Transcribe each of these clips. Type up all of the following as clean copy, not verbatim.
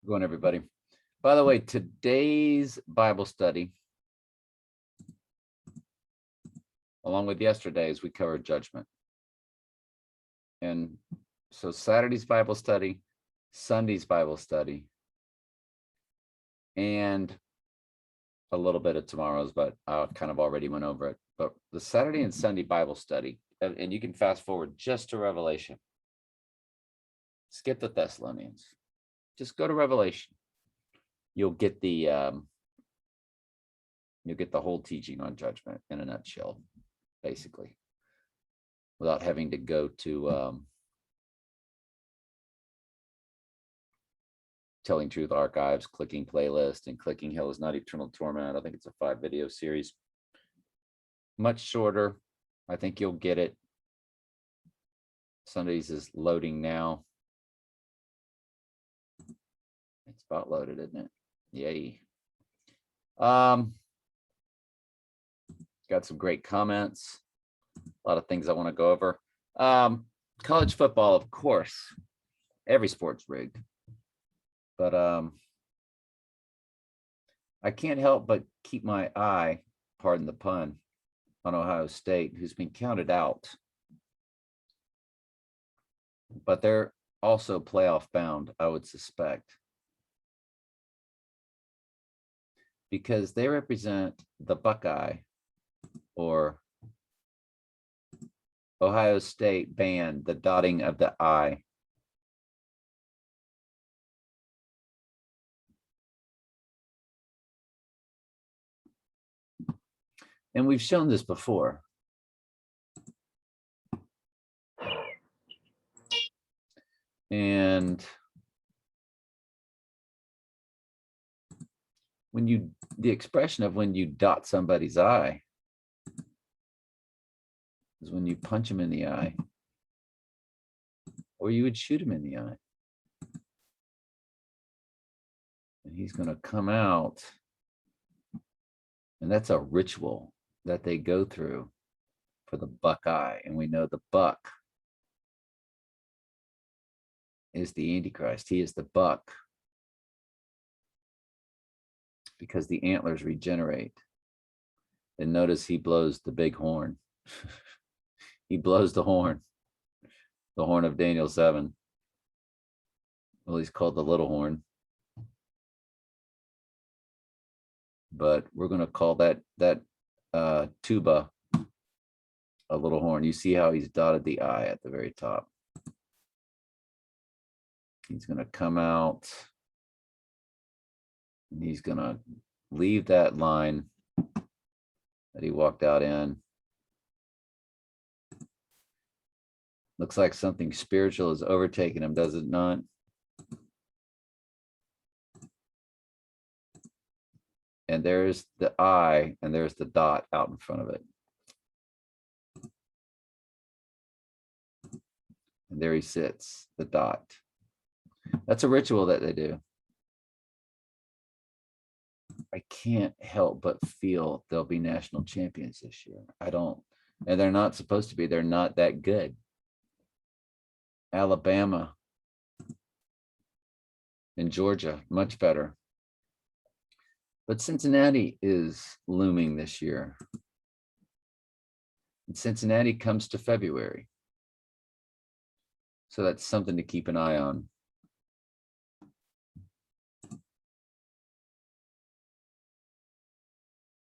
Going, everybody. By the way, today's Bible study, along with yesterday's, we covered judgment. And so Saturday's Bible study, Sunday's Bible study, and a little bit of tomorrow's, but I kind of already went over it. But the Saturday and Sunday Bible study, and you can fast forward just to Revelation. Skip the Thessalonians. Just go to Revelation. You'll get the whole teaching on judgment in a nutshell, basically, without having to go to Telling Truth Archives, clicking playlist, and clicking Hell is Not Eternal Torment. I think it's a 5-video series. Much shorter. I think you'll get it. Sunday's is loading now. It's about loaded, isn't it? Yay. Got some great comments. A lot of things I want to go over. College football, of course. Every sport's rigged. But I can't help but keep my eye, pardon the pun, on Ohio State, who's been counted out. But they're also playoff bound, I would suspect, because they represent the Buckeye, or Ohio State band, the dotting of the I. And we've shown this before. And when the expression of when you dot somebody's eye is when you punch him in the eye, or you would shoot him in the eye. And he's going to come out. And that's a ritual that they go through for the Buckeye. And we know the buck is the Antichrist. He is the buck, because the antlers regenerate. And notice he blows the big horn. He blows the horn of Daniel 7. Well, he's called the little horn. But we're going to call that tuba a little horn. You see how he's dotted the I at the very top. He's going to come out, and he's going to leave that line that he walked out in. Looks like something spiritual has overtaken him, does it not? And there's the I, and there's the dot out in front of it. And there he sits, the dot. That's a ritual that they do. I can't help but feel they'll be national champions this year. I don't. And they're not supposed to be. They're not that good. Alabama and Georgia, much better. But Cincinnati is looming this year. And Cincinnati comes to February. So that's something to keep an eye on.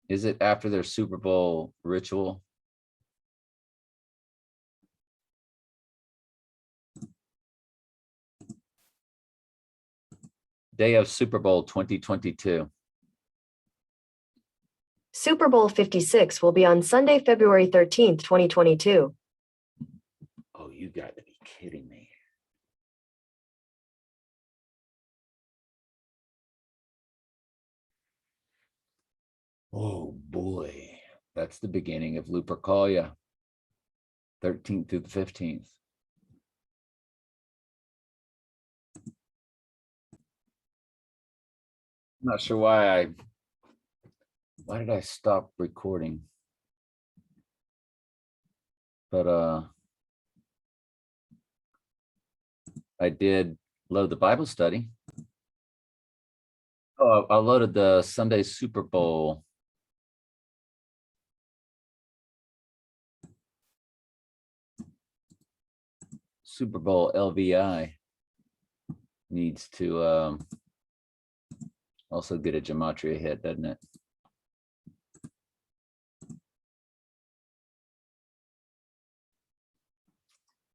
Is it after their Super Bowl ritual? Day of Super Bowl 2022. Super Bowl 56 will be on Sunday, February 13th, 2022. Oh, you got to be kidding me. Oh boy, that's the beginning of Lupercalia, 13th through the 15th. I'm not sure why did I stop recording? But I did load the Bible study. Oh, I loaded the Sunday Super Bowl. Super Bowl LVI needs to also get a gematria hit, doesn't it?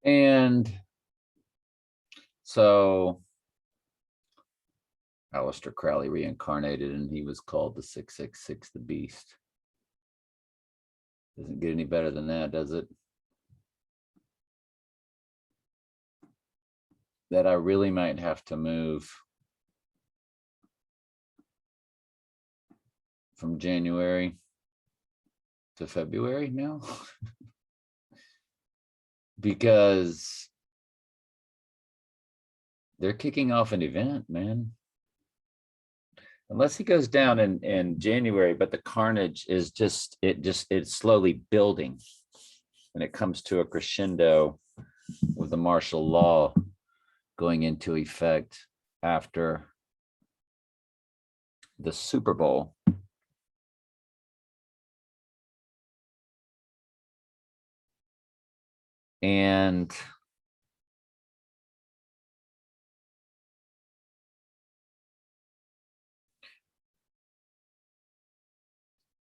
And so Aleister Crowley reincarnated and he was called the 666, the Beast. Doesn't get any better than that, does it? That I really might have to move from January to February now. Because they're kicking off an event, man. Unless he goes down in January, but the carnage is it's slowly building. And it comes to a crescendo with the martial law going into effect after the Super Bowl. And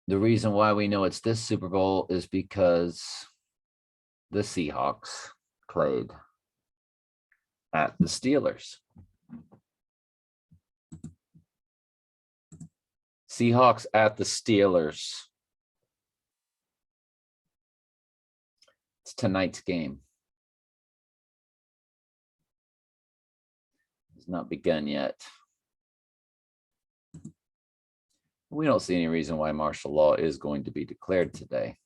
the reason why we know it's this Super Bowl is because the Seahawks played at the Steelers. Seahawks at the Steelers. It's tonight's game. It's not begun yet. We don't see any reason why martial law is going to be declared today.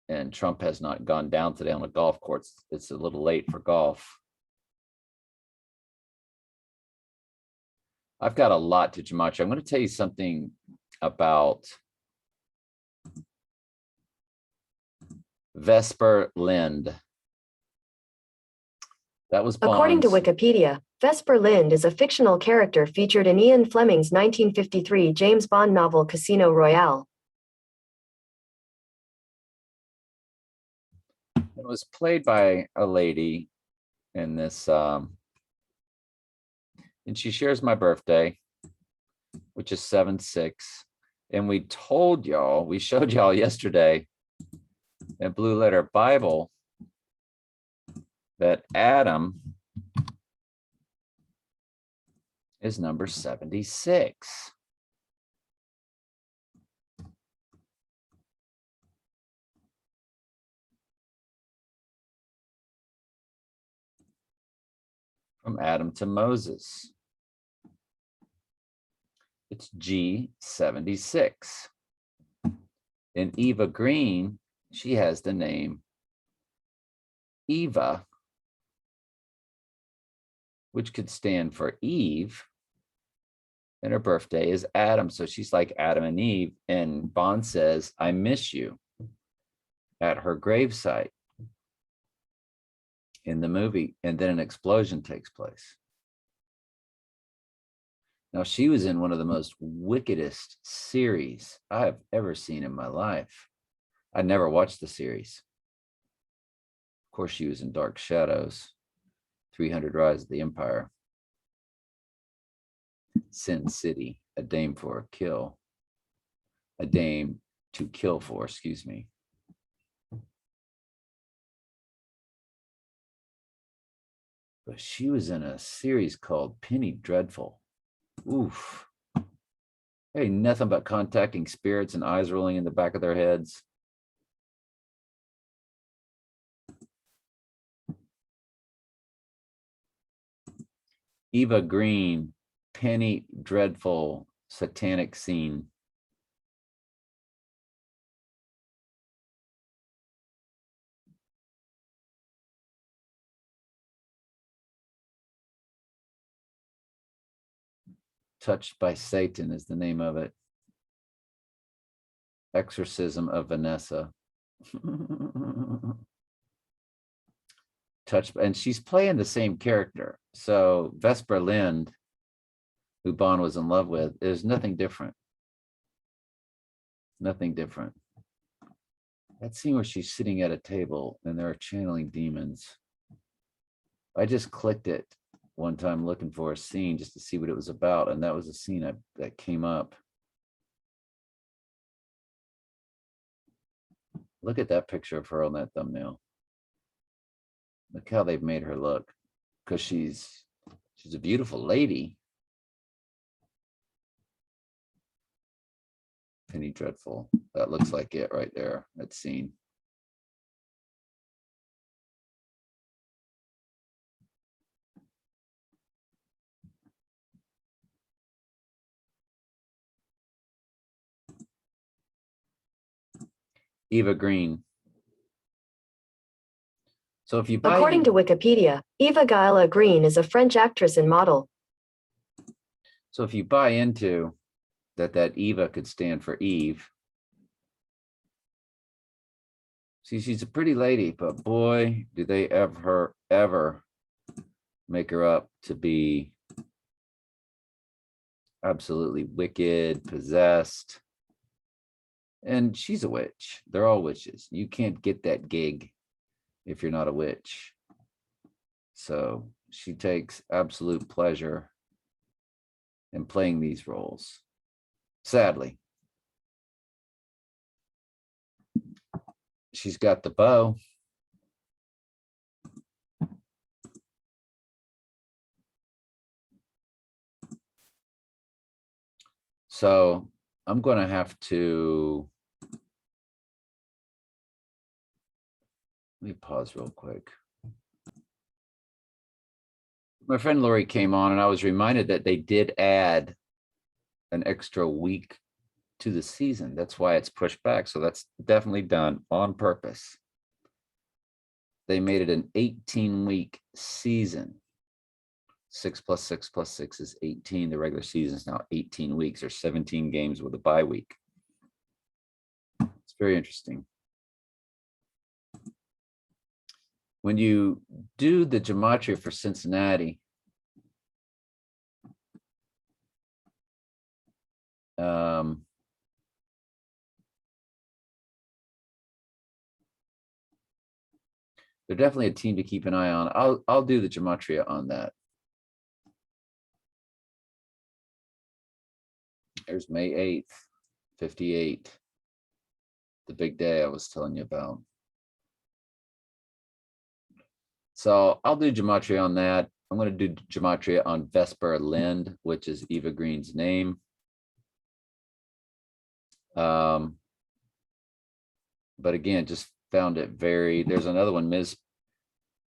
And Trump has not gone down today on the golf course. It's a little late for golf. I've got a lot to gematria. I'm going to tell you something about Vesper Lind. That was Bond's. According to Wikipedia, Vesper Lind is a fictional character featured in Ian Fleming's 1953 James Bond novel Casino Royale. It was played by a lady in this, and she shares my birthday, which is 7/6. And we told y'all, we showed y'all yesterday in Blue Letter Bible that Adam is number 76. From Adam to Moses. It's G76. And Eva Green, she has the name Eva, which could stand for Eve. And her birthday is Adam. So she's like Adam and Eve. And Bond says, I miss you at her gravesite in the movie. And then an explosion takes place. Now, she was in one of the most wickedest series I have ever seen in my life. I never watched the series. Of course, she was in Dark Shadows, 300 Rise of the Empire, Sin City, A Dame for a Kill, A Dame to Kill for, excuse me. But she was in a series called Penny Dreadful. Oof. Hey, nothing but contacting spirits and eyes rolling in the back of their heads. Eva Green, Penny Dreadful, Satanic Scene. Touched by Satan is the name of it. Exorcism of Vanessa. Touched, and she's playing the same character. So Vesper Lind who Bond was in love with. There's nothing different. Nothing different. That scene where she's sitting at a table and they're channeling demons. I just clicked it one time looking for a scene just to see what it was about, and that was a scene that came up. Look at that picture of her on that thumbnail. Look how they've made her look, because she's a beautiful lady. Penny Dreadful. That looks like it right there, that scene. Eva Green. So if you buy According to Wikipedia, Eva Gila Green is a French actress and model. So if you buy into that Eva could stand for Eve. See, she's a pretty lady, but boy, do they ever make her up to be absolutely wicked, possessed. And she's a witch. They're all witches. You can't get that gig if you're not a witch. So she takes absolute pleasure in playing these roles. Sadly. She's got the bow. So I'm going to have to, let me pause real quick. My friend Lori came on and I was reminded that they did add an extra week to the season. That's why it's pushed back. So that's definitely done on purpose. They made it an 18-week season. 6 + 6 + 6 is 18. The regular season is now 18 weeks or 17 games with a bye week. It's very interesting. When you do the gematria for Cincinnati, they're definitely a team to keep an eye on. I'll do the gematria on that. There's May 8th, 58. The big day I was telling you about. So I'll do gematria on that. I'm going to do gematria on Vesper Lind, which is Eva Green's name. But again, just found it very, there's another one, Ms.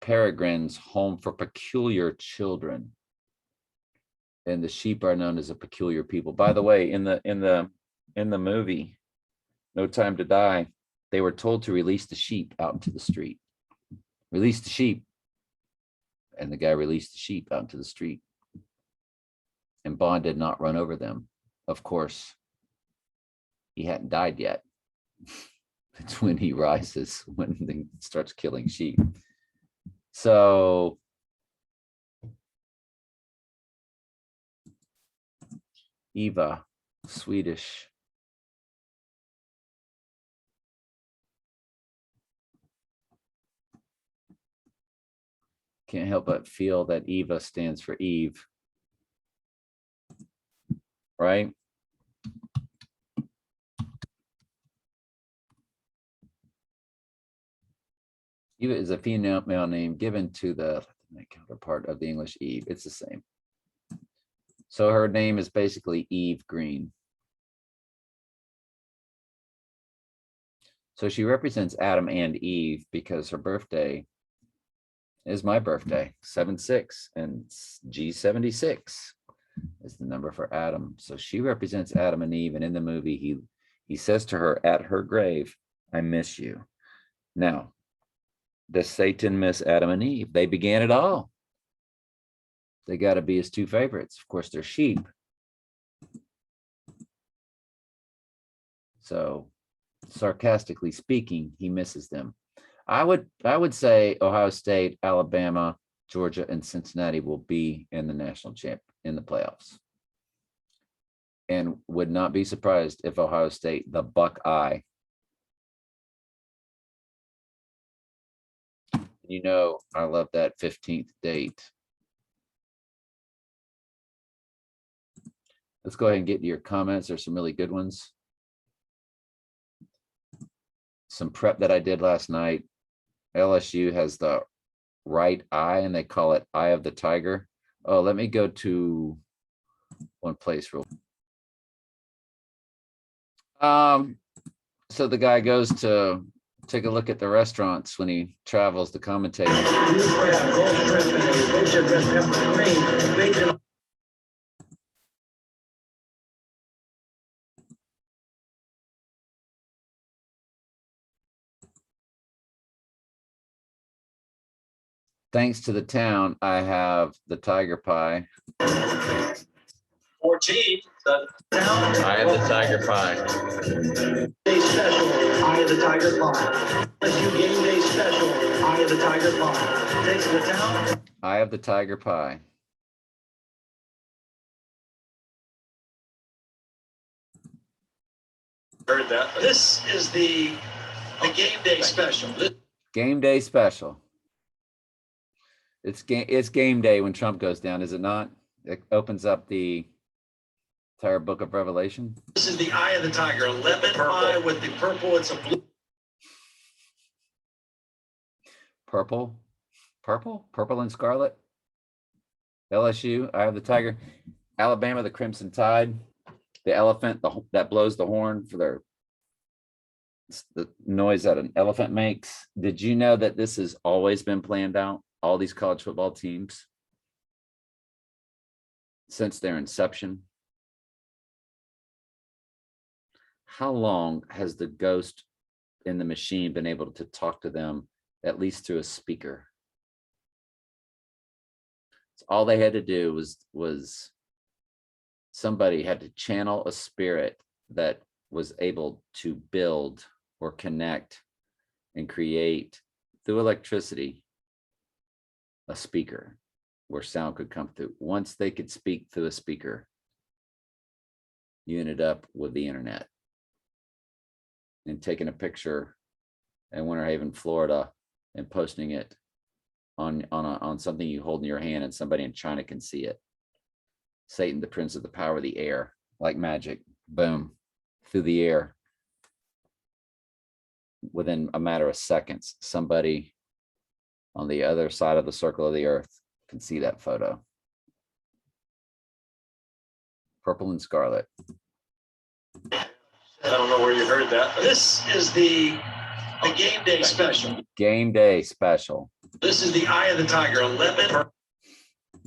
Peregrine's Home for Peculiar Children. And the sheep are known as a peculiar people. By the way, in the movie, No Time to Die, they were told to release the sheep out into the street. Release the sheep. And the guy released the sheep out into the street. And Bond did not run over them. Of course, he hadn't died yet. It's when he rises, when he starts killing sheep. So Eva, Swedish. Can't help but feel that Eva stands for Eve, right? Eva is a female name given to the counterpart of the English Eve. It's the same. So her name is basically Eve Green. So she represents Adam and Eve because her birthday is my birthday, 7/6, and G76 is the number for Adam. So she represents Adam and Eve, and in the movie, he says to her at her grave, "I miss you." Now, does Satan miss Adam and Eve? They began it all. They got to be his two favorites. Of course, they're sheep. So, sarcastically speaking, he misses them. I would say Ohio State, Alabama, Georgia, and Cincinnati will be in the national champ in the playoffs. and would not be surprised if Ohio State, the Buckeye. You know, I love that 15th date. Let's go ahead and get to your comments. There's some really good ones. Some prep that I did last night. LSU has the right eye and they call it Eye of the Tiger. Oh, let me go to one place real. So the guy goes to take a look at the restaurants when he travels to commentate. Thanks to the town, I have the tiger pie. 14. I have the tiger pie. Day special, Eye of the Tiger Pie. LSU game day special, Eye of the Tiger Pie. Thanks to the town. I have the tiger pie. Heard that. This is the game day special. Game day special. It's game day when Trump goes down, is it not? It opens up the entire book of Revelation. This is the Eye of the Tiger, lemon pie with the purple. It's a blue. Purple and scarlet. LSU, Eye of the Tiger. Alabama, the Crimson Tide. The elephant that blows the horn for the noise that an elephant makes. Did you know that this has always been planned out? All these college football teams since their inception. How long has the ghost in the machine been able to talk to them, at least through a speaker? So all they had to do was somebody had to channel a spirit that was able to build or connect and create through electricity a speaker where sound could come through. Once they could speak through a speaker, you ended up with the internet. And taking a picture in Winter Haven, Florida, and posting it on something you hold in your hand, and somebody in China can see it. Satan, the prince of the power of the air, like magic, boom, through the air. Within a matter of seconds, somebody on the other side of the circle of the earth can see that photo. Purple and scarlet. I don't know where you heard that. This is the game day special. Game day special. This is the Eye of the Tiger, lemon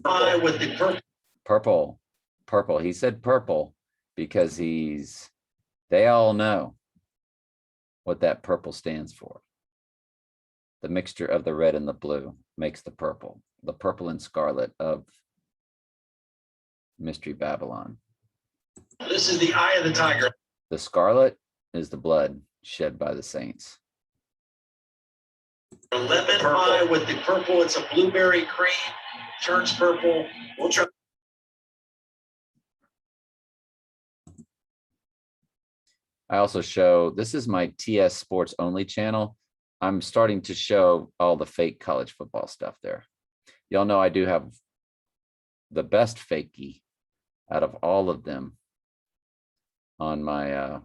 pie with the purple. Purple. He said purple because they all know what that purple stands for. The mixture of the red and the blue makes the purple and scarlet of Mystery Babylon. This is the Eye of the Tiger. The scarlet is the blood shed by the saints. Lemon pie with the purple. It's a blueberry cream. Turns purple. We'll try. I also show, this is my TS Sports Only channel. I'm starting to show all the fake college football stuff there. Y'all know I do have the best fakie out of all of them on my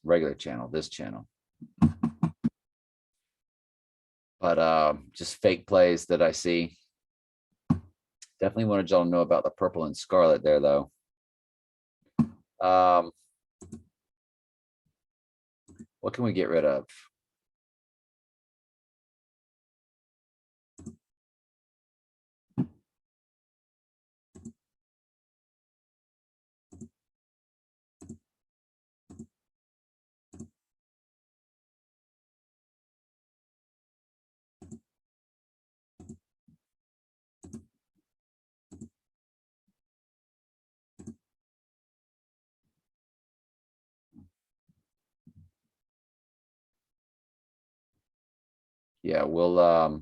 regular channel, this channel. But just fake plays that I see. Definitely wanted y'all to know about the purple and scarlet there, though. What can we get rid of? Yeah, we'll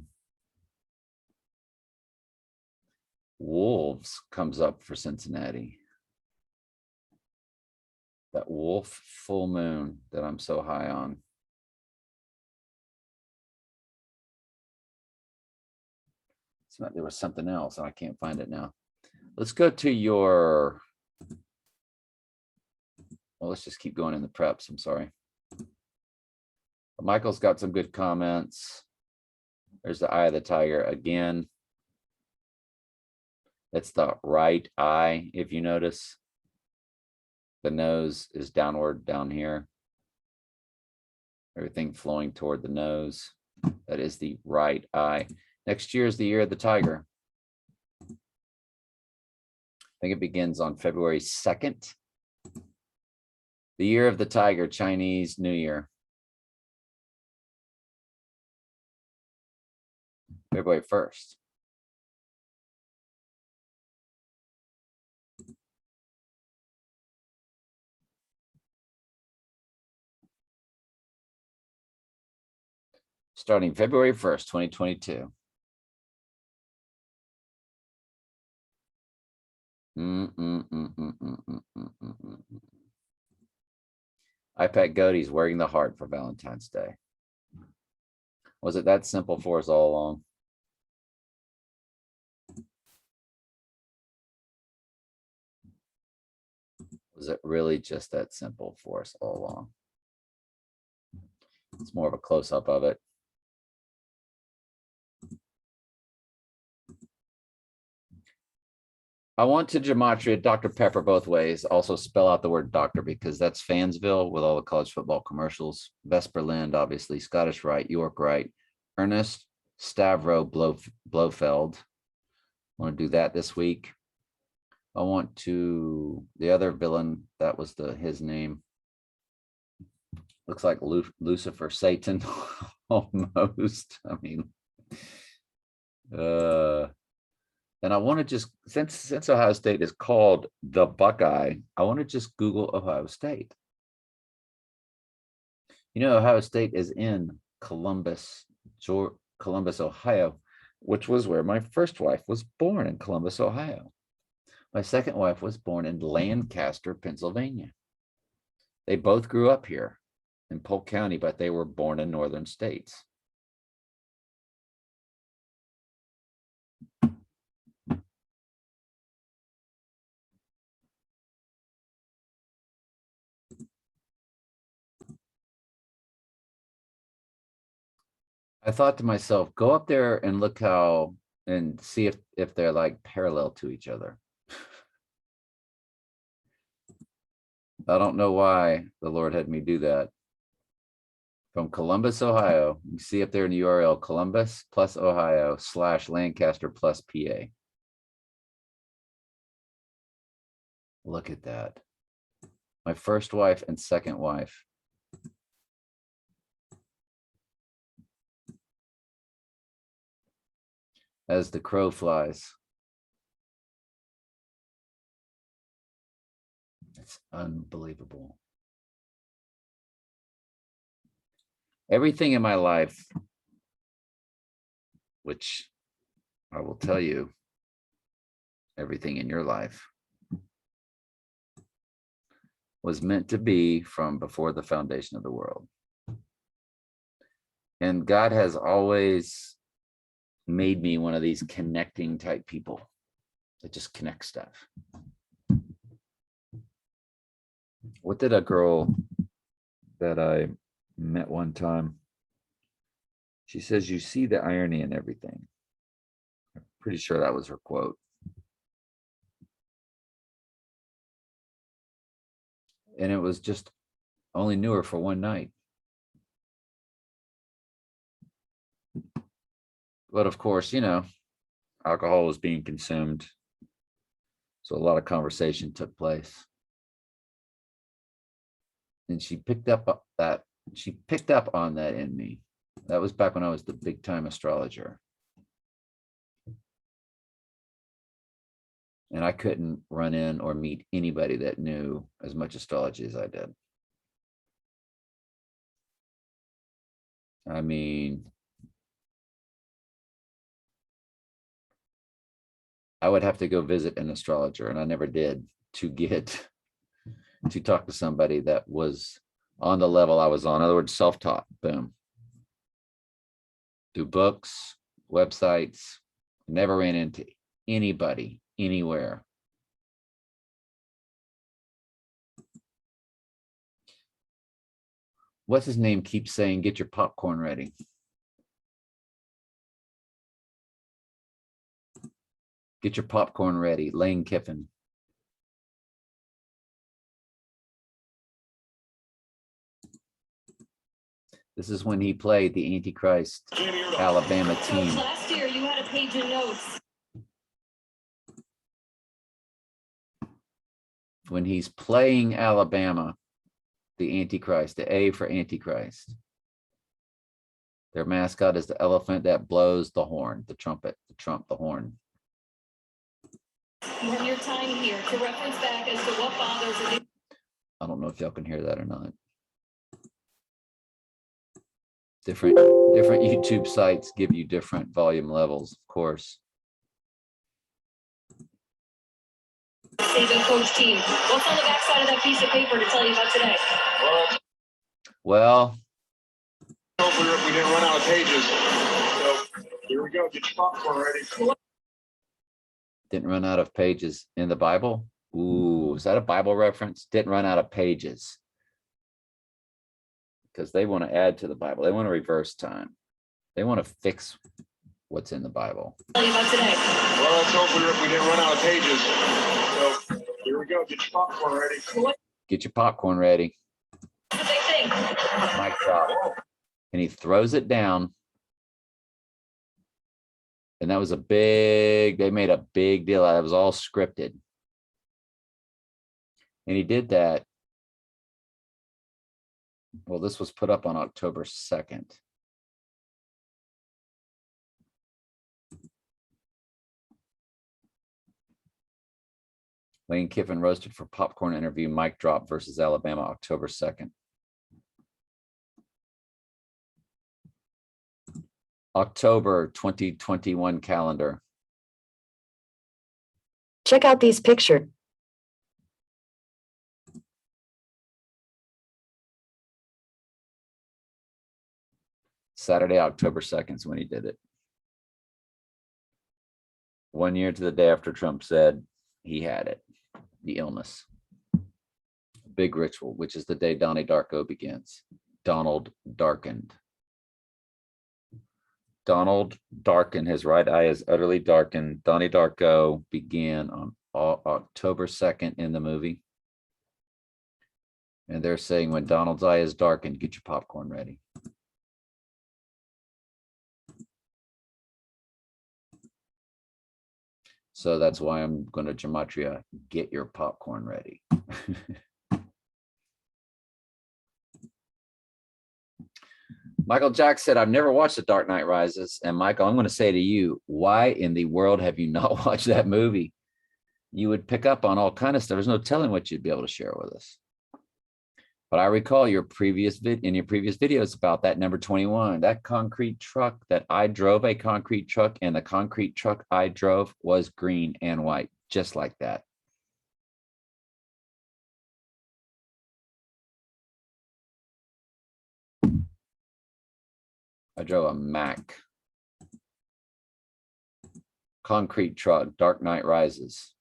Wolves comes up for Cincinnati. That wolf full moon that I'm so high on. There was something else and I can't find it now. Let's go to your, well, let's just keep going in the preps. I'm sorry. Michael's got some good comments. There's the eye of the tiger again. That's the right eye. If you notice, the nose is downward down here. Everything flowing toward the nose. That is the right eye. Next year is the year of the tiger. I think it begins on February 2nd. The year of the tiger, Chinese New Year. February 1st. Starting February 1st, 2022. iPad Goatee's wearing the heart for Valentine's Day. Was it that simple for us all along? Was it really just that simple for us all along? It's more of a close-up of it. I want to gematria Dr. Pepper both ways. Also spell out the word doctor because that's Fansville with all the college football commercials. Vesper Lind, obviously, Scottish Rite, York Rite, Ernest Stavro Blofeld. I want to do that this week. I want to, the other villain, that was his name. Looks like Lucifer, Satan, almost. I mean, and I want to just, since Ohio State is called the Buckeye, I want to just Google Ohio State. You know, Ohio State is in Columbus, Ohio, which was where my first wife was born, in Columbus, Ohio. My second wife was born in Lancaster, Pennsylvania. They both grew up here in Polk County, but they were born in northern states. I thought to myself, go up there and look how, and see if they're like parallel to each other. I don't know why the Lord had me do that. From Columbus, Ohio, you see up there in the URL, Columbus plus Ohio / Lancaster plus PA. Look at that. My first wife and second wife. As the crow flies. It's unbelievable. Everything in my life, which I will tell you, everything in your life was meant to be from before the foundation of the world. And God has always made me one of these connecting type people that just connect stuff. What did a girl that I met one time, she says, you see the irony in everything. I'm pretty sure that was her quote. And it was just, only knew her for one night. But of course, you know, alcohol was being consumed. So a lot of conversation took place. And she picked up on that in me. That was back when I was the big time astrologer. And I couldn't run in or meet anybody that knew as much astrology as I did. I mean, I would have to go visit an astrologer, and I never did, to get to talk to somebody that was on the level I was on. In other words, self-taught, boom. Through books, websites, never ran into anybody, anywhere. What's his name keeps saying, get your popcorn ready. Get your popcorn ready, Lane Kiffin. This is when he played the Antichrist Alabama team. Last year you had a page of notes. When he's playing Alabama, the Antichrist, the A for Antichrist. Their mascot is the elephant that blows the horn, the trumpet, the horn. From your time here to reference back as to what bothers a new I don't know if y'all can hear that or not. Different YouTube sites give you different volume levels, of course. season coach team. What's on the backside of that piece of paper to tell you about today? Well, we didn't run out of pages. So here we go. Get your popcorn ready. didn't run out of pages in the Bible. Ooh, is that a Bible reference? Didn't run out of pages. Because they want to add to the Bible. They want to reverse time. They want to fix what's in the Bible. Tell you about today. Well, let's hope we didn't run out of pages. So here we go. Get your popcorn ready. Get your popcorn ready. What's the big thing? Mic drop. And he throws it down. And that was they made a big deal out of it. It was all scripted. And he did that. Well, this was put up on October 2nd. Lane Kiffin roasted for popcorn interview, mic drop versus Alabama, October 2nd. October 2021 calendar. Check out these pictures. Saturday, October 2nd is when he did it. 1 year to the day after Trump said he had it, the illness. Big ritual, which is the day Donnie Darko begins. Donald darkened. Donald darkened. His right eye is utterly darkened. Donnie Darko began on October 2nd in the movie. And they're saying when Donald's eye is darkened, get your popcorn ready. So that's why I'm going to gematria, get your popcorn ready. Michael Jack said, I've never watched The Dark Knight Rises. And Michael, I'm going to say to you, why in the world have you not watched that movie? You would pick up on all kind of stuff. There's no telling what you'd be able to share with us. But I recall your previous videos about that number 21, that concrete truck that I drove, a concrete truck, and the concrete truck I drove was green and white, just like that. I drove a Mack. Concrete truck, Dark Knight Rises.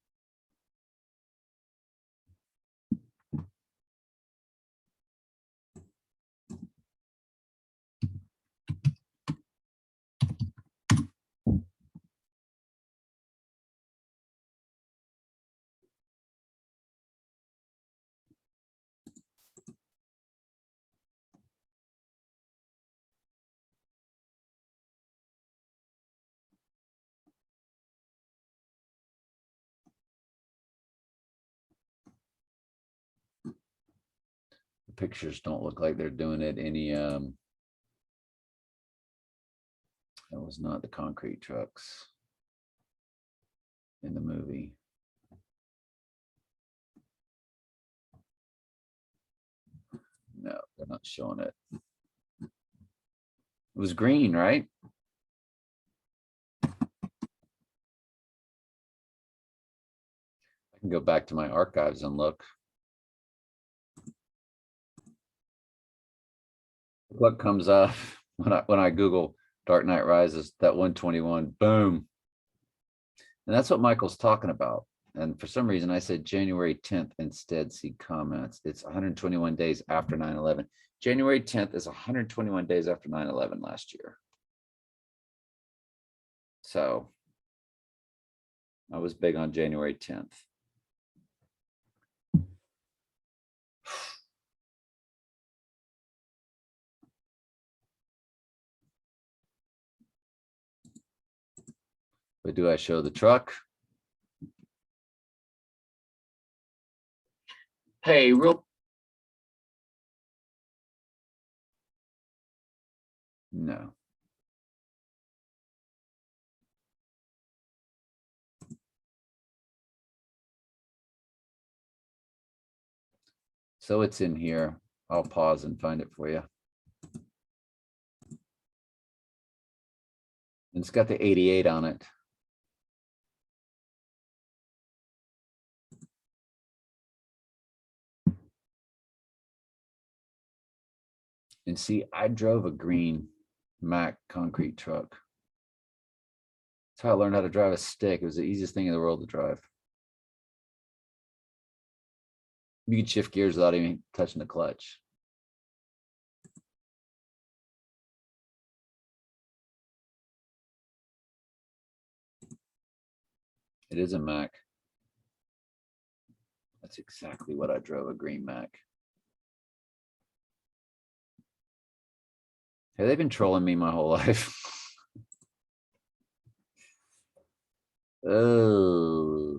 Pictures don't look like they're doing it any that was not the concrete trucks in the movie. No, they're not showing it. It was green, right? I can go back to my archives and look. What comes up when I Google Dark Knight Rises, that 121, boom. And that's what Michael's talking about. And for some reason I said January 10th instead, see comments. It's 121 days after 9/11. January 10th is 121 days after 9/11 last year. So I was big on January 10th. But do I show the truck? Hey, real No. So it's in here. I'll pause and find it for you. And it's got the 88 on it. And see, I drove a green Mack concrete truck. That's how I learned how to drive a stick. It was the easiest thing in the world to drive. You could shift gears without even touching the clutch. It is a Mack. That's exactly what I drove, a green Mack. Have they been trolling me my whole life? Oh,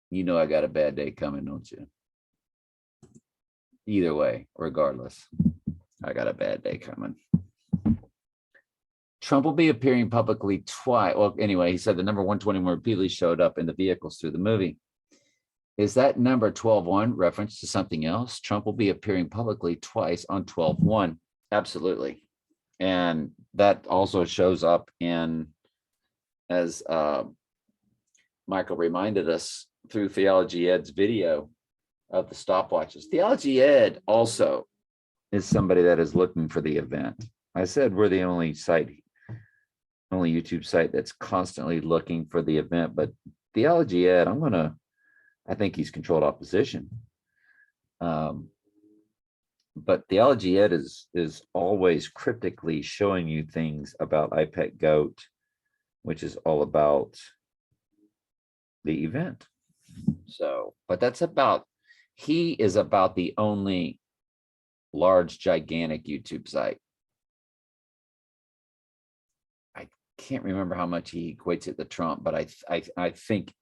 you know I got a bad day coming, don't you? Either way, regardless, I got a bad day coming. Trump will be appearing publicly twice. Well, anyway, he said the number 121 repeatedly showed up in the vehicles through the movie. Is that number 12-1 reference to something else? Trump will be appearing publicly twice on 12-1. Absolutely. And that also shows up in, as Michael reminded us through Theology Ed's video of the stopwatches. Theology Ed also is somebody that is looking for the event. I said we're the only YouTube site that's constantly looking for the event, but Theology Ed, I think he's controlled opposition. But Theology Ed is always cryptically showing you things about IPEC GOAT, which is all about the event. So, but he is about the only large, gigantic YouTube site. I can't remember how much he equates it to Trump, but I think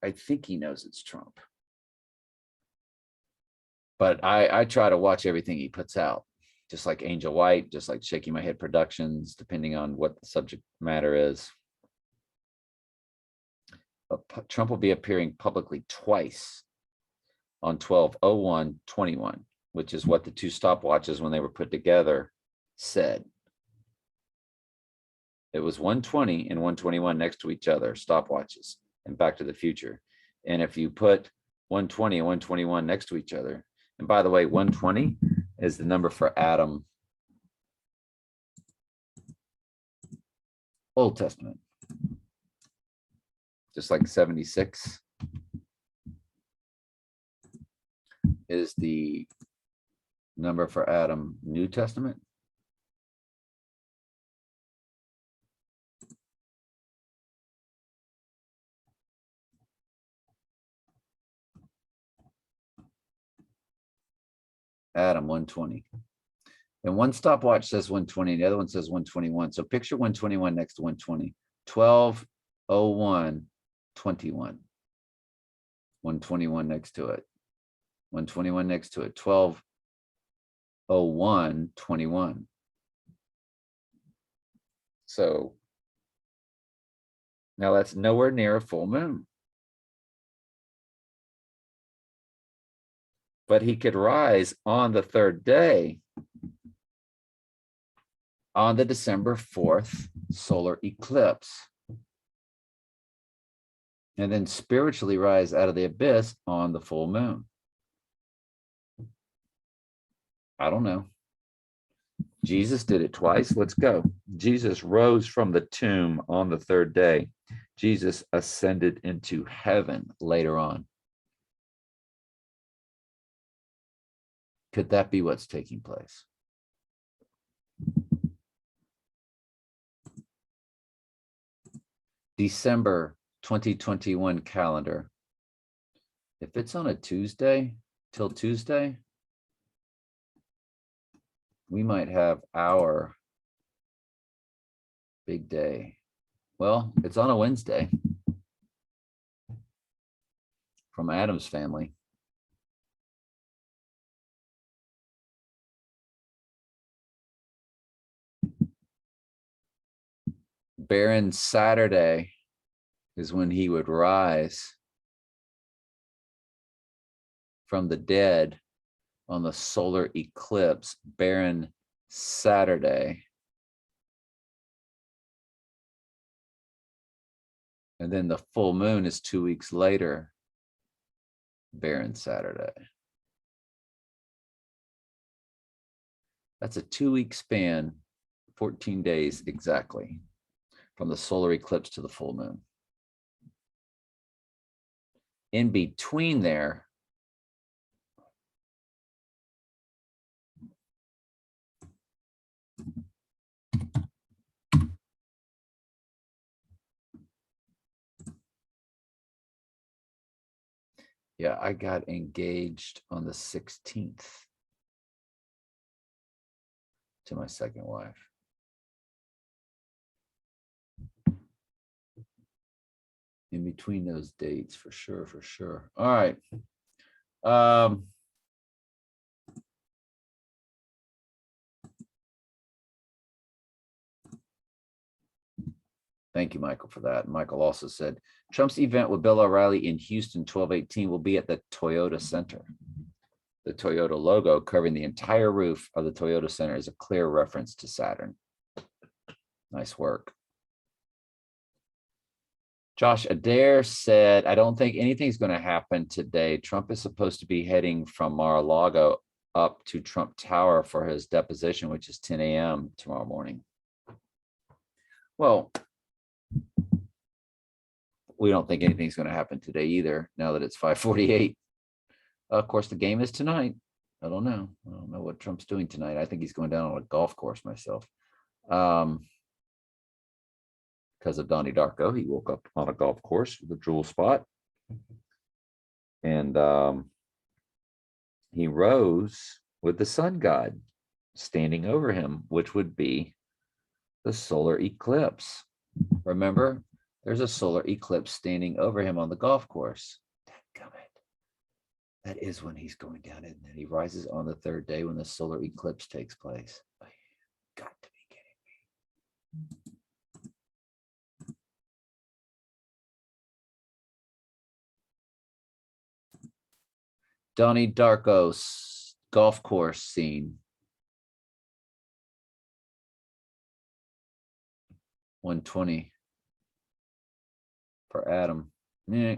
he knows it's Trump. But I try to watch everything he puts out, just like Angel White, just like Shaking My Head Productions, depending on what the subject matter is. But Trump will be appearing publicly twice on 12/01/21, which is what the two stopwatches, when they were put together, said. It was 120 and 121 next to each other, stopwatches, and Back to the Future. And if you put 120 and 121 next to each other, and by the way, 120 is the number for Adam, Old Testament. Just like 76 is the number for Adam, New Testament. Adam 120. And one stopwatch says 120, the other one says 121. So picture 121 next to 120. 12/01/21. 121 next to it. 121 next to it. 12/01/21. So now that's nowhere near a full moon. But he could rise on the third day on the December 4th solar eclipse, and then spiritually rise out of the abyss on the full moon. I don't know. Jesus did it twice. Let's go. Jesus rose from the tomb on the third day. Jesus ascended into heaven later on. Could that be what's taking place? December 2021 calendar. If it's on a Tuesday till Tuesday, we might have our big day. Well, it's on a Wednesday from Adam's family. Barren Saturday is when he would rise from the dead on the solar eclipse, Barren Saturday. And then the full moon is 2 weeks later, Barren Saturday. That's a 2-week span, 14 days exactly, from the solar eclipse to the full moon. In between there, yeah, I got engaged on the 16th to my second wife. In between those dates, for sure, for sure. All right. Thank you, Michael, for that. Michael also said, Trump's event with Bill O'Reilly in Houston 12/18 will be at the Toyota Center. The Toyota logo covering the entire roof of the Toyota Center is a clear reference to Saturn. Nice work. Josh Adair said, I don't think anything's going to happen today. Trump is supposed to be heading from Mar-a-Lago up to Trump Tower for his deposition, which is 10 a.m. tomorrow morning. Well, we don't think anything's going to happen today either, now that it's 5:48. Of course, the game is tonight. I don't know. I don't know what Trump's doing tonight. I think he's going down on a golf course myself. Because of Donnie Darko, he woke up on a golf course with a jewel spot. And he rose with the sun god standing over him, which would be the solar eclipse. Remember, there's a solar eclipse standing over him on the golf course. That is when he's going down, isn't it? He rises on the third day when the solar eclipse takes place. Got to be kidding me. Donnie Darko's golf course scene. 120 for Adam. Yeah.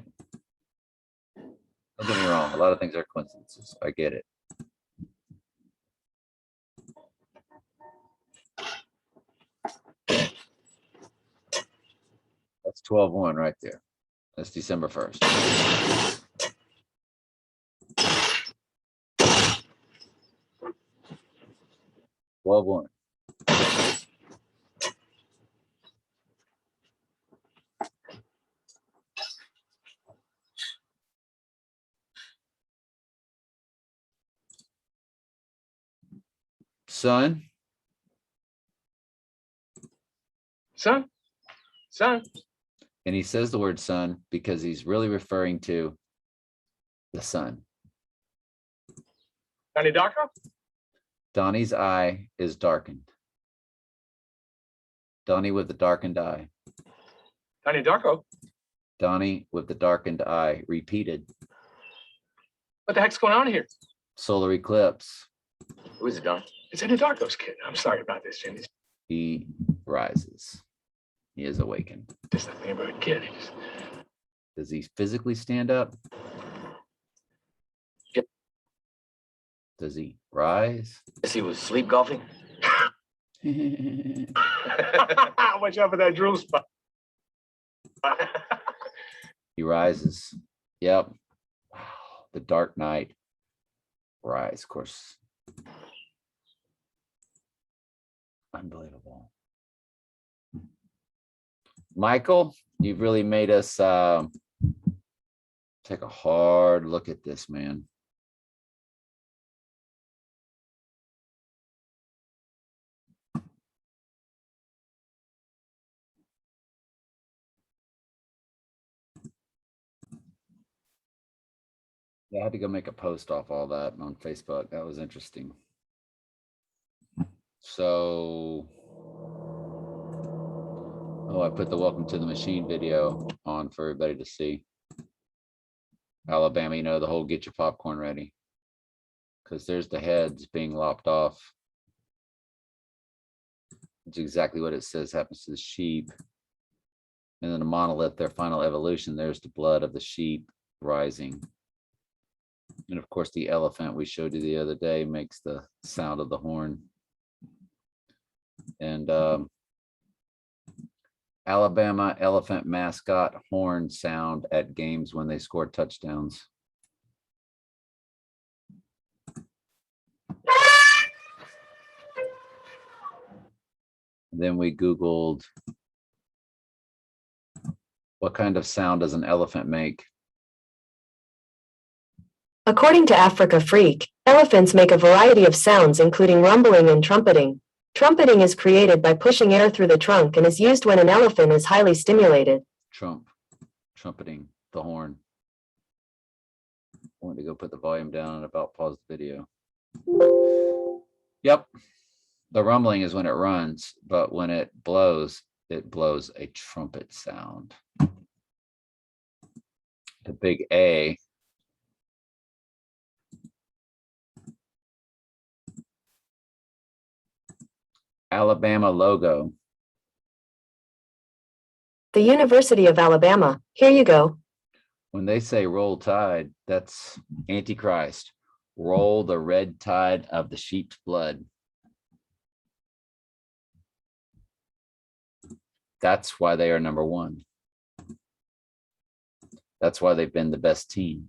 Don't get me wrong, a lot of things are coincidences. I get it. That's 12/1 right there. That's December 1st. One. Son. And he says the word son because he's really referring to the sun. Donnie Darko? Donnie's eye is darkened. Donnie with the darkened eye. Donnie Darko? Donnie with the darkened eye. Repeated. What the heck's going on here? Solar eclipse. Who is it, Don? It's Eddie Darko's kid. I'm sorry about this, Jimmy. He rises. He is awakened. Just a neighborhood kid. Does he physically stand up? Yep. Does he rise? Guess he was sleep golfing. Watch out for that drill spot. He rises. Yep. Wow. The Dark Knight. Rise, of course. Unbelievable. Michael, you've really made us take a hard look at this, man. Yeah, I had to go make a post off all that on Facebook. That was interesting. So, oh, I put the Welcome to the Machine video on for everybody to see. Alabama, you know, the whole get your popcorn ready. Because there's the heads being lopped off. It's exactly what it says happens to the sheep. And then the monolith, their final evolution, there's the blood of the sheep rising. And of course, the elephant we showed you the other day makes the sound of the horn. And Alabama elephant mascot horn sound at games when they score touchdowns. Then we Googled what kind of sound does an elephant make? According to Africa Freak, elephants make a variety of sounds including rumbling and trumpeting. Trumpeting is created by pushing air through the trunk and is used when an elephant is highly stimulated. Trumpeting, the horn. I want to go put the volume down and about pause the video. Yep. The rumbling is when it runs, but when it blows a trumpet sound. The big A. Alabama logo. The University of Alabama. Here you go. When they say roll tide, that's Antichrist. Roll the red tide of the sheep's blood. That's why they are number one. That's why they've been the best team.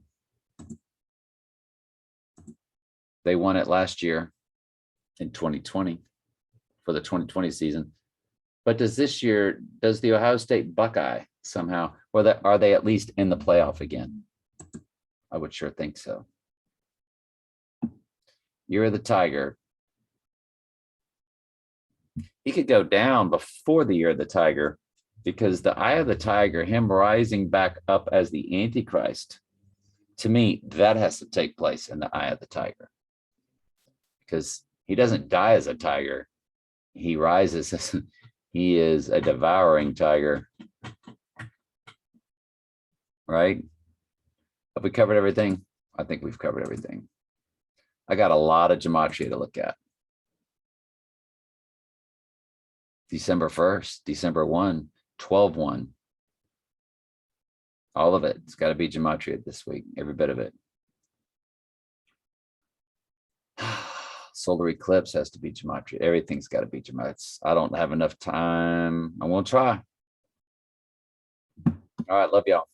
They won it last year in 2020 for the 2020 season. But does the Ohio State Buckeye somehow, or are they at least in the playoff again? I would sure think so. Year of the Tiger. He could go down before the Year of the Tiger because the Eye of the Tiger, him rising back up as the Antichrist, to me, that has to take place in the Eye of the Tiger because he doesn't die as a tiger. He rises as he is a devouring tiger. Right? Have we covered everything? I think we've covered everything. I got a lot of gematria to look at. December 1st, December 1, 12-1. All of it. It's got to be gematria this week, every bit of it. Solar eclipse has to be gematria. Everything's got to be gematria. I don't have enough time. I won't try. All right, love y'all.